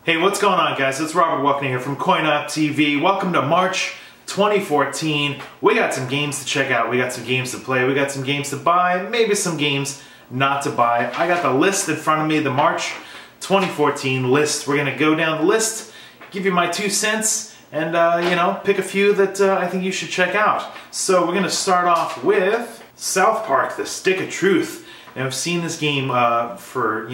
Hey, what's going on, guys? It's Robert Welkening here from CoinOpTV. Welcome to March 2014. We got some games to check out, we got some games to play, we got some games to buy, maybe some games not to buy. I got the list in front of me, the March 2014 list. We're gonna go down the list, give you my 2 cents, and pick a few that I think you should check out. So we're gonna start off with South Park: The Stick of Truth. Now, I've seen this game for,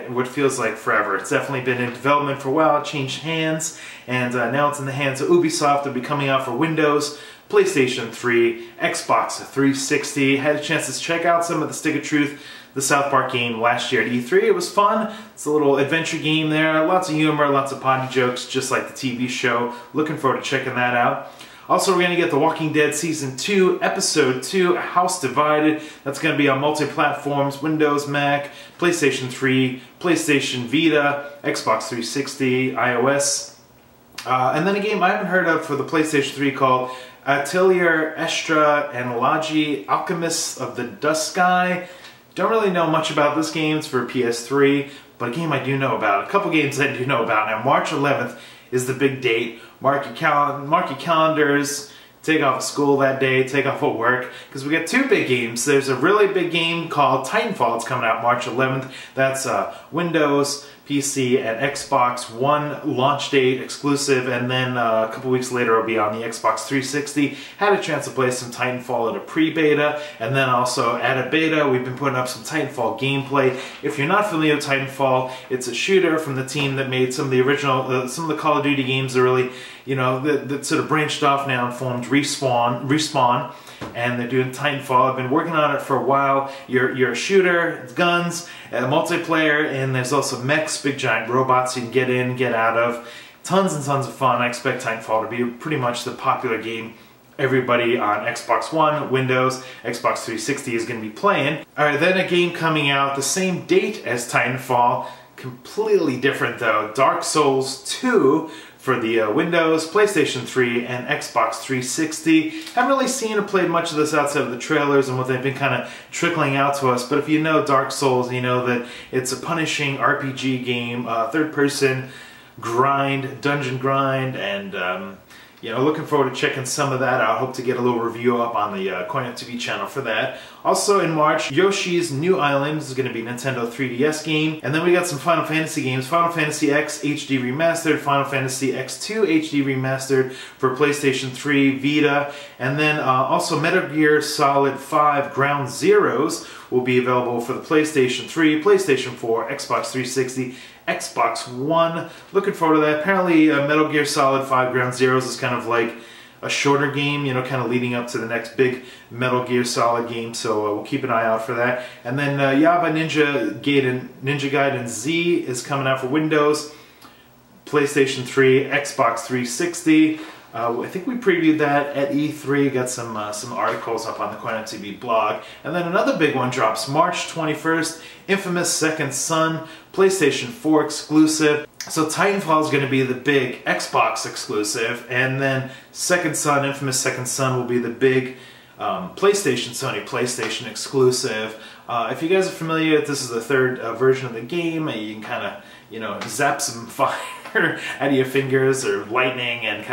what feels like forever. It's definitely been in development for a while. It changed hands, and now it's in the hands of Ubisoft. It'll be coming out for Windows, PlayStation 3, Xbox 360. Had a chance to check out some of the Stick of Truth, the South Park game, last year at E3. It was fun. It's a little adventure game there. Lots of humor, lots of potty jokes, just like the TV show. Looking forward to checking that out. Also, we're going to get The Walking Dead Season 2, Episode 2, House Divided. That's going to be on multi-platforms: Windows, Mac, PlayStation 3, PlayStation Vita, Xbox 360, iOS. And then a game I haven't heard of for the PlayStation 3 called Atelier Estra Analogy, Alchemists of the Dusk Sky. Don't really know much about this game. It's for PS3, but a game I do know about. A couple games I do know about. Now, March 11th is the big date. Mark your calendars, take off of school that day, take off of work, because we got 2 big games. There's a really big game called Titanfall. It's coming out March 11th. That's Windows, PC, and Xbox One launch date exclusive, and then a couple weeks later it'll be on the Xbox 360. Had a chance to play some Titanfall at a pre-beta, and then also at a beta we've been putting up some Titanfall gameplay. If you're not familiar with Titanfall, it's a shooter from the team that made some of the original, some of the Call of Duty games that really, that sort of branched off now and formed Respawn, and they're doing Titanfall. I've been working on it for a while. You're a shooter, guns, multiplayer, and there's also mechs, big giant robots you can get in, get out of. Tons and tons of fun. I expect Titanfall to be pretty much the popular game everybody on Xbox One, Windows, Xbox 360 is going to be playing. Alright, then a game coming out the same date as Titanfall, completely different though, Dark Souls 2 for the Windows, PlayStation 3, and Xbox 360. Haven't really seen or played much of this outside of the trailers and what they've been kind of trickling out to us, but if you know Dark Souls, you know that it's a punishing RPG game, third-person grind, dungeon grind, and looking forward to checking some of that out. Hope to get a little review up on the CoinOpTV channel for that. Also in March, Yoshi's New Island. This is going to be a Nintendo 3DS game. And then we got some Final Fantasy games. Final Fantasy X HD Remastered, Final Fantasy X2 HD Remastered for PlayStation 3, Vita. And then also Metal Gear Solid 5 Ground Zeroes will be available for the PlayStation 3, PlayStation 4, Xbox 360, Xbox One. Looking forward to that. Apparently Metal Gear Solid 5 Ground Zeroes is kind of like a shorter game, kind of leading up to the next big Metal Gear Solid game, so we'll keep an eye out for that. And then Yaba Ninja Gaiden Z is coming out for Windows, PlayStation 3, Xbox 360. I think we previewed that at E3, got some articles up on the CoinOpTV blog. And then another big one drops March 21st, Infamous Second Son, PlayStation 4 exclusive. So Titanfall is going to be the big Xbox exclusive, and then Infamous Second Son will be the big Sony PlayStation exclusive. If you guys are familiar, this is the 3rd version of the game. You can kind of, zap some fire out of your fingers or lightning and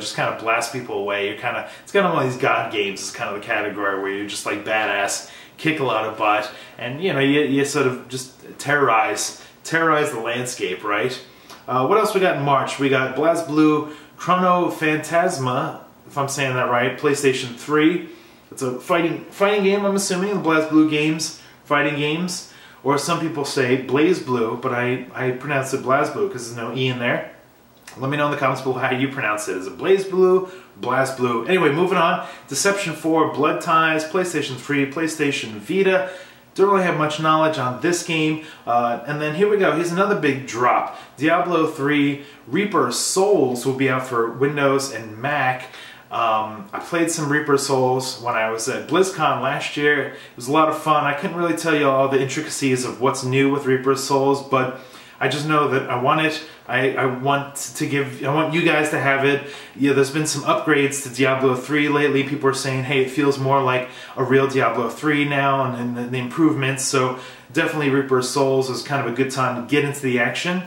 just blast people away. It's kind of one of these god games. It's kind of the category where you're just like badass, kick a lot of butt, and you sort of just terrorize the landscape, right? What else we got in March? We got BlazBlue Chrono Phantasma, if I'm saying that right, PlayStation 3. It's a fighting game, I'm assuming, the BlazBlue games, fighting games. Or some people say BlazBlue, but I pronounce it BlazBlue because there's no E in there. Let me know in the comments below how you pronounce it. Is it BlazBlue, BlazBlue? Anyway, moving on. Deception 4, Blood Ties, PlayStation 3, PlayStation Vita. Don't really have much knowledge on this game. And then here we go. Here's another big drop. Diablo 3, Reaper Souls will be out for Windows and Mac. I played some Reaper Souls when I was at BlizzCon last year. It was a lot of fun. I couldn't really tell you all the intricacies of what's new with Reaper Souls, but I just know that I want it. I want you guys to have it. There's been some upgrades to Diablo 3 lately. People are saying, hey, it feels more like a real Diablo 3 now, and the improvements. So definitely Reaper Souls is kind of a good time to get into the action.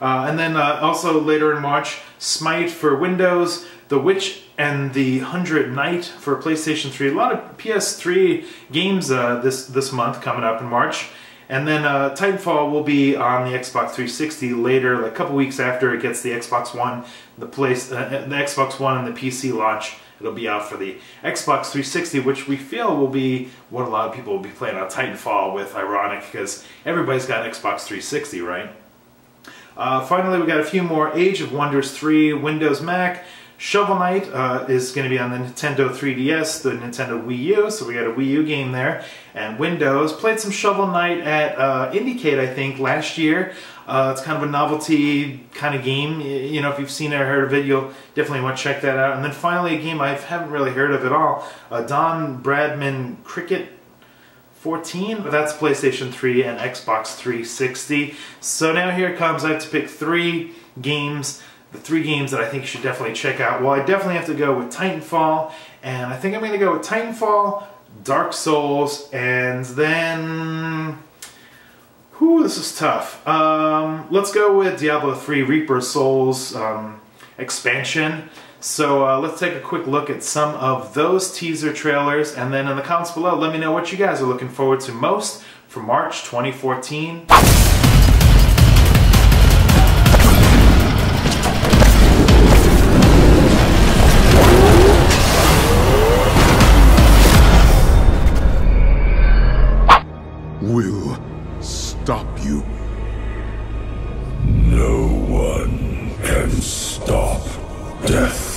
And then also later in March, Smite for Windows, The Witch and the 100 Knight for PlayStation 3. A lot of PS3 games this month coming up in March. And then Titanfall will be on the Xbox 360 later, like a couple weeks after it gets the Xbox One, the Xbox One and the PC launch. It'll be out for the Xbox 360, which we feel will be what a lot of people will be playing on Titanfall with. Ironic, because everybody's got an Xbox 360, right? Finally, we got a few more. Age of Wonders 3, Windows, Mac. Shovel Knight is going to be on the Nintendo 3DS, the Nintendo Wii U, so we got a Wii U game there. And Windows. Played some Shovel Knight at Indiecade, I think, last year. It's kind of a novelty kind of game. You know, if you've seen it or heard of it, you'll definitely want to check that out. And then finally a game I haven't really heard of at all, Don Bradman Cricket 14, but that's PlayStation 3 and Xbox 360. So now here it comes. I have to pick 3 games. The 3 games that I think you should definitely check out. Well, I definitely have to go with Titanfall, and I think I'm going to go with Titanfall, Dark Souls, and then... Whew, this is tough. Let's go with Diablo 3 Reaper Souls expansion. So let's take a quick look at some of those teaser trailers, and then in the comments below, let me know what you guys are looking forward to most for March 2014. Will stop you. No one can stop death.